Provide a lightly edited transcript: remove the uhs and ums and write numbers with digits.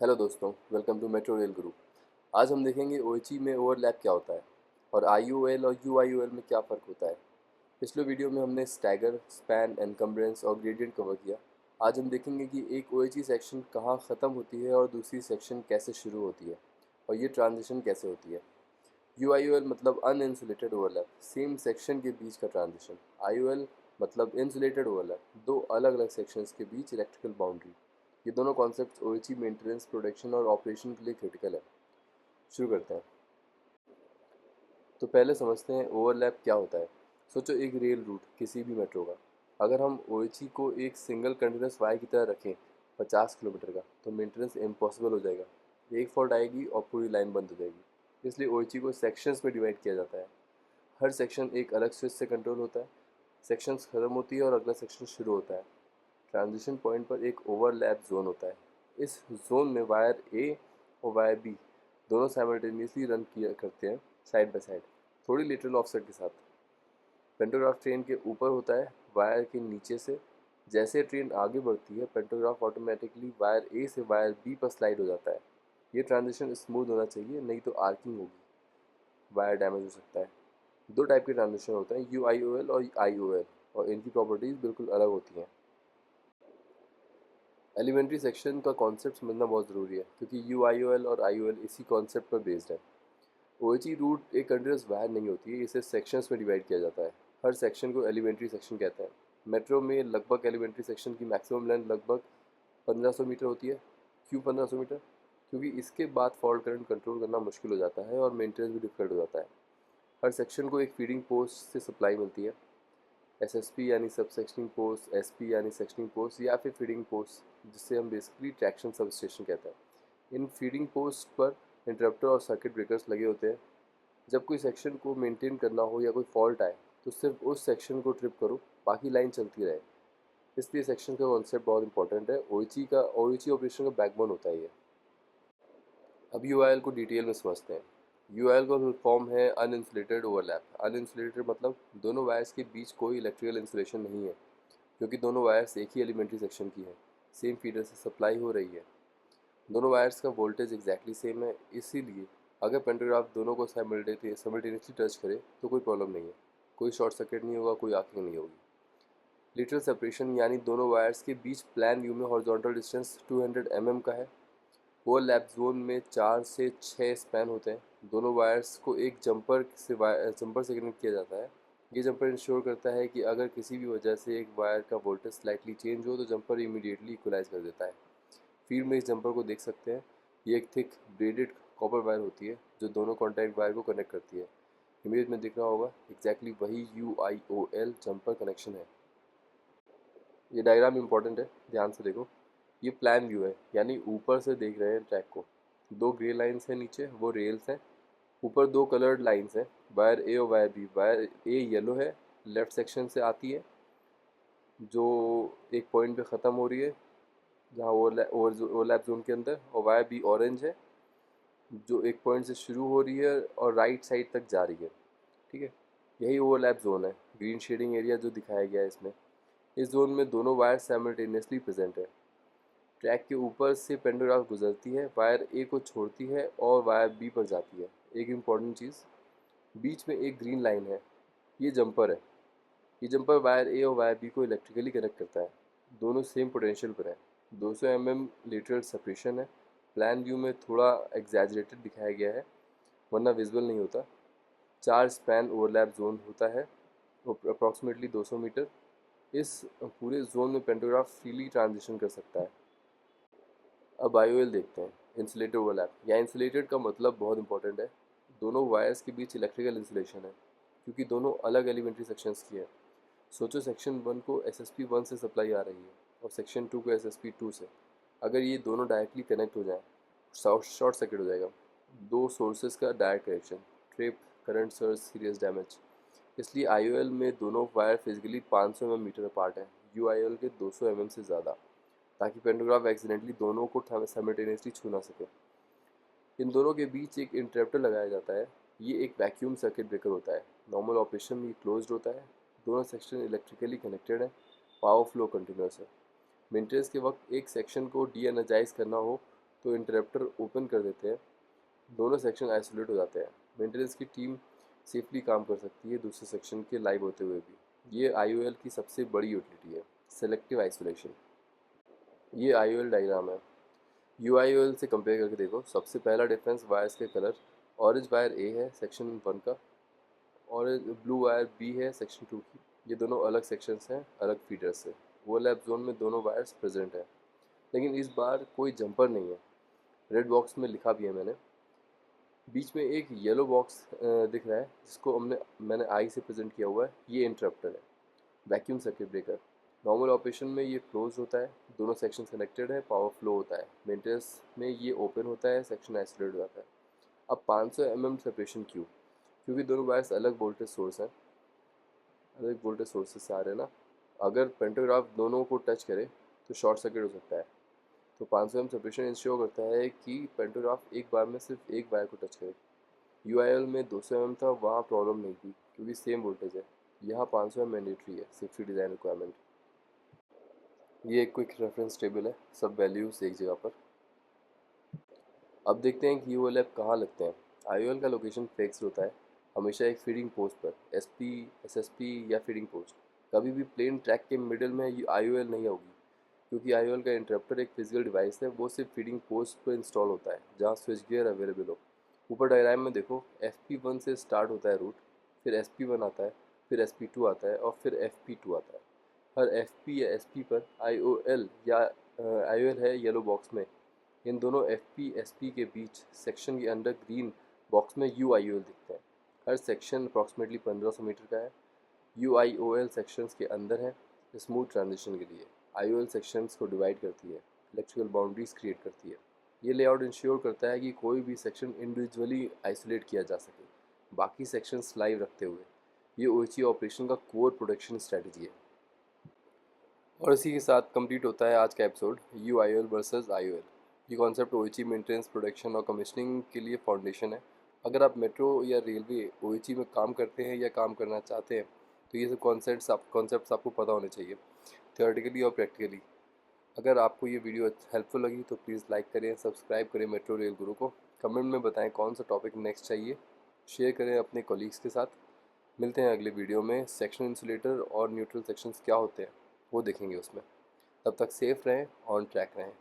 Hello दोस्तों, welcome to metro rail गुरु। आज हम देखेंगे ओएचई में ओवरलैप क्या होता है और आईओएल और यूआईओएल में क्या फ़र्क होता है। पिछले वीडियो में हमने स्टैगर, स्पैन, एनकम्बरेंस और ग्रेडियंट कवर किया। आज हम देखेंगे कि एक ओएचई सेक्शन कहाँ ख़त्म होती है और दूसरी सेक्शन कैसे शुरू होती है और ये ट्रांजिशन कैसे होती है। यूआईओएल मतलब अनइंसुलेटेड ओवरलैप, सेम सेक्शन के बीच का ट्रांजिशन। आईओएल मतलब इंसुलेटेड ओवरलैप, दो अलग अलग सेक्शंस के बीच इलेक्ट्रिकल बाउंड्री। ये दोनों कॉन्सेप्ट्स ओएचई मेंटेनेंस, प्रोडक्शन और ऑपरेशन के लिए क्रिटिकल है। शुरू करते हैं। तो पहले समझते हैं ओवरलैप क्या होता है। सोचो एक रेल रूट किसी भी मेट्रो का। अगर हम ओएचई को एक सिंगल कंटिन्यूस वाई की तरह रखें 50 किलोमीटर का, तो मेंटेनेंस इम्पॉसिबल हो जाएगा। एक फॉल्ट आएगी और पूरी लाइन बंद हो जाएगी। इसलिए ओएचई को सेक्शंस में डिवाइड किया जाता है। हर सेक्शन एक अलग स्विच से कंट्रोल होता है। सेक्शंस खत्म होती है और अगला सेक्शन शुरू होता है। ट्रांजिशन पॉइंट पर एक ओवरलैप जोन होता है। इस जोन में वायर ए और वायर बी दोनों साइमल्टेनियसली रन किया करते हैं, साइड बाय साइड, थोड़ी लेटरल ऑफसेट के साथ। पेंटोग्राफ ट्रेन के ऊपर होता है, वायर के नीचे से। जैसे ट्रेन आगे बढ़ती है, पेंटोग्राफ ऑटोमेटिकली वायर ए से वायर बी पर स्लाइड हो जाता है। ये ट्रांजिशन स्मूथ होना चाहिए, नहीं तो आर्किंग होगी, वायर डैमेज हो सकता है। दो टाइप के ट्रांजिशन होते हैं, यू आई ओ एल और आई ओ एल, और इनकी प्रॉपर्टीज़ बिल्कुल अलग होती हैं। एलिमेंट्री सेक्शन का कॉन्सेप्ट समझना बहुत ज़रूरी है, क्योंकि यू आई ओ एल और आई ओ एल इसी कॉन्सेप्ट पर बेस्ड है। ओएचई रूट एक कंटिन्यूस वायर नहीं होती है, इसे सेक्शंस में डिवाइड किया जाता है। हर सेक्शन को एलिमेंट्री सेक्शन कहते हैं। मेट्रो में लगभग एलिमेंट्री सेक्शन की मैक्सिमम लेंथ लगभग 1500 मीटर होती है। क्यों 1500 मीटर? क्योंकि इसके बाद फॉल्ट करंट कंट्रोल करना मुश्किल हो जाता है और मेंटेनेंस भी डिफिकल्ट हो जाता है। हर सेक्शन को एक फीडिंग पोस्ट से सप्लाई मिलती है। एसएसपी यानी सब सेक्शनिंग पोस्ट, एसपी यानी सेक्शनिंग पोस्ट, या फिर फीडिंग पोस्ट, जिससे हम बेसिकली ट्रैक्शन सब स्टेशन कहते हैं। इन फीडिंग पोस्ट पर इंटरप्टर और सर्किट ब्रेकर्स लगे होते हैं। जब कोई सेक्शन को मेंटेन करना हो या कोई फॉल्ट आए, तो सिर्फ उस सेक्शन को ट्रिप करो, बाकी लाइन चलती रहे। इसलिए सेक्शन का कॉन्सेप्ट बहुत इंपॉर्टेंट है। ओएचई ऑपरेशन का बैकबोन होता है ये। अब यूआईएल को डिटेल में समझते हैं। यूआईएल का फुल फॉर्म है अनइंसुलेटेड ओवरलैप। अनइंसुलेटेड मतलब दोनों वायर्स के बीच कोई इलेक्ट्रिकल इंसुलेशन नहीं है, क्योंकि दोनों वायर्स एक ही एलिमेंट्री सेक्शन की है, सेम फीडर से सप्लाई हो रही है। दोनों वायर्स का वोल्टेज एग्जैक्टली सेम है, इसीलिए अगर पेंटोग्राफ दोनों को साइमल्टेनियसली टच करे तो कोई प्रॉब्लम नहीं है। कोई शॉर्ट सर्किट नहीं होगा, कोई आर्किंग नहीं होगी। लिटरल सेपरेशन यानी दोनों वायर्स के बीच प्लान व्यू में हॉरिजॉन्टल डिस्टेंस 200 mm का है। ओवरलैप जोन में 4 से 6 स्पैन होते हैं। दोनों वायर्स को एक जंपर से कनेक्ट किया जाता है। ये जंपर इंश्योर करता है कि अगर किसी भी वजह से एक वायर का वोल्टेज स्लाइटली चेंज हो, तो जंपर इमीडिएटली इक्वलाइज कर देता है। फील्ड में इस जंपर को देख सकते हैं। ये एक थिक ब्रेडेड कॉपर वायर होती है, जो दोनों कॉन्टैक्ट वायर को कनेक्ट करती है। इमेज में दिख रहा होगा, एग्जैक्टली वही U I O L jumper connection है। ये डायग्राम इंपॉर्टेंट है, ध्यान से देखो। ये प्लान व्यू है, यानी ऊपर से देख रहे हैं ट्रैक को। दो ग्रे लाइंस हैं नीचे, वो रेल्स हैं। ऊपर दो कलर्ड लाइंस हैं, वायर ए और वायर बी। वायर ए येलो है, लेफ्ट सेक्शन से आती है, जो एक पॉइंट पे ख़त्म हो रही है, जहाँ ओवरलैप जोन के अंदर। और वायर बी ऑरेंज है, जो एक पॉइंट से शुरू हो रही है और राइट साइड तक जा रही है। ठीक है, यही ओवरलैप जोन है, ग्रीन शेडिंग एरिया जो दिखाया गया है इसमें। इस जोन में दोनों वायर साइमल्टेनियसली प्रेजेंट है। ट्रैक के ऊपर से पेंडोग्राफ गुजरती है, वायर ए को छोड़ती है और वायर बी पर जाती है। एक इम्पॉर्टेंट चीज़, बीच में एक ग्रीन लाइन है, ये जंपर है। ये जंपर वायर ए और वायर बी को इलेक्ट्रिकली कनेक्ट करता है। दोनों सेम पोटेंशियल पर है। 200 mm लेटरल सेपरेशन है। प्लान व्यू में थोड़ा एग्जैजरेटेड दिखाया गया है, वरना विजुअल नहीं होता। 4 स्पैन ओवरलैप जोन होता है, अप्रॉक्सीमेटली 200 मीटर। इस पूरे जोन में पेंटोग्राफ फ्रीली ट्रांजिशन कर सकता है। अब आईओएल देखते हैं, इंसुलेटेड ओवरलैप। या इंसुलेटेड का मतलब बहुत इंपॉर्टेंट है। दोनों वायर्स के बीच इलेक्ट्रिकल इंसुलेशन है, क्योंकि दोनों अलग एलिमेंट्री सेक्शंस की है। सोचो सेक्शन 1 को एसएसपी 1 से सप्लाई आ रही है और सेक्शन 2 को एसएसपी 2 से। अगर ये दोनों डायरेक्टली कनेक्ट हो जाए, शॉर्ट सर्किट हो जाएगा। दो सोर्सेज का direct connection, trip, current surge, serious damage. इसलिए आईओएल में दोनों wire physically 500 mm meter apart हैं, यूआईओएल के 200 mm से ज़्यादा, ताकि पेंटोग्राफ एक्सीडेंटली दोनों को साइमल्टेनियसली छू ना सके। इन दोनों के बीच एक इंटरप्टर लगाया जाता है। ये एक वैक्यूम सर्किट ब्रेकर होता है। नॉर्मल ऑपरेशन में ये क्लोज्ड होता है। दोनों सेक्शन इलेक्ट्रिकली कनेक्टेड है। पावर फ्लो कंटिन्यूस है। मेंटेनेंस के वक्त एक सेक्शन को डी एनर्जाइज करना हो, तो इंटरप्टर ओपन कर देते हैं, दोनों सेक्शन आइसोलेट हो जाते हैं। मेंटेनेंस की टीम सेफली काम कर सकती है दूसरे सेक्शन के लाइव होते हुए भी। ये IOL की सबसे बड़ी यूटिलिटी है, सेलेक्टिव आइसोलेशन। ये IOL डायग्राम है, UIOL से कंपेयर करके देखो। सबसे पहला डिफरेंस वायर्स के कलर। ऑरेंज वायर ए है सेक्शन 1 का, ऑरेंज ब्लू वायर बी है सेक्शन 2 की। ये दोनों अलग सेक्शंस हैं, अलग फीडर्स से। ओवरलैप जोन में दोनों वायर्स प्रेजेंट है, लेकिन इस बार कोई जंपर नहीं है। रेड बॉक्स में लिखा भी है मैंने। बीच में एक येलो बॉक्स दिख रहा है, जिसको मैंने आई से प्रेजेंट किया हुआ है। ये इंटरप्टर है, vacuum circuit breaker. Normal operation में ये क्लोज होता है, दोनों सेक्शन कनेक्टेड है, पावर फ्लो होता है। मेंटेनेंस में ये ओपन होता है, सेक्शन आइसोलेट हो जाता है। अब 500 mm सेपरेशन क्यों? क्योंकि दोनों वायर्स अलग वोल्टेज सोर्स हैं, अलग वोल्टेज सोर्सेस से आ रहे हैं ना। अगर पेंटोग्राफ दोनों को टच करे तो शॉर्ट सर्किट हो सकता है। तो 500 mm सेपरेशन इंश्योर करता है कि पेंटोग्राफ एक बार में सिर्फ एक वायर को टच करे। UIL में 200 mm था, वहाँ प्रॉब्लम नहीं थी क्योंकि सेम वोल्टेज है। यहाँ 500 mm मैंडेटरी है, सेफ्टी डिज़ाइन रिक्वायरमेंट। ये एक क्विक रेफरेंस टेबल है, सब वैल्यूज एक जगह पर। अब देखते हैं कि ओवरलैप कहाँ लगते हैं। IOL का लोकेशन फिक्स होता है, हमेशा एक फीडिंग पोस्ट पर, SP, SSP या फीडिंग पोस्ट। कभी भी प्लेन ट्रैक के मिडिल में IOL नहीं होगी, क्योंकि IOL का इंटरप्टर एक फिजिकल डिवाइस है, वो सिर्फ फीडिंग पोस्ट पर इंस्टॉल होता है जहाँ स्विच गियर अवेलेबल हो। ऊपर डायग्राम में देखो, FP1 से स्टार्ट होता है रूट, फिर SP1 आता है, फिर SP2 आता है और फिर FP2 आता है। हर FP या SP पर IOL या IOL है येलो बॉक्स में। इन दोनों FP SP के बीच सेक्शन के अंदर ग्रीन बॉक्स में UIOL दिखते हैं। हर सेक्शन अप्रॉक्सीमेटली 1500 मीटर का है। UIOL सेक्शंस के अंदर है स्मूथ ट्रांजिशन के लिए। IOL सेक्शंस को डिवाइड करती है, इलेक्ट्रिकल बाउंड्रीज क्रिएट करती है। ये लेआउट इंश्योर करता है कि कोई भी सेक्शन इंडिविजुअली आइसोलेट किया जा सके, बाकी सेक्शंस लाइव रखते हुए। ये OHE ऑपरेशन का कोर प्रोटेक्शन स्ट्रेटजी है। और इसी के साथ कंप्लीट होता है आज का एपिसोड, UIOL वर्सेस IOL। ये कॉन्सेप्ट OHE मेंटेनेंस, प्रोडक्शन और कमीशनिंग के लिए फाउंडेशन है। अगर आप मेट्रो या रेलवे OHE में काम करते हैं या काम करना चाहते हैं, तो ये सब कॉन्सेप्ट्स आपको पता होने चाहिए, थियोरेटिकली और प्रैक्टिकली। अगर आपको ये वीडियो हेल्पफुल लगी तो प्लीज़ लाइक करें, सब्सक्राइब करें मेट्रो रेल गुरु को। कमेंट में बताएं कौन सा टॉपिक नेक्स्ट चाहिए, शेयर करें अपने कॉलीग्स के साथ। मिलते हैं अगले वीडियो में। सेक्शन इंसुलेटर और न्यूट्रल सेक्शंस क्या होते हैं वो देखेंगे उसमें। तब तक सेफ रहें, ऑन ट्रैक रहें।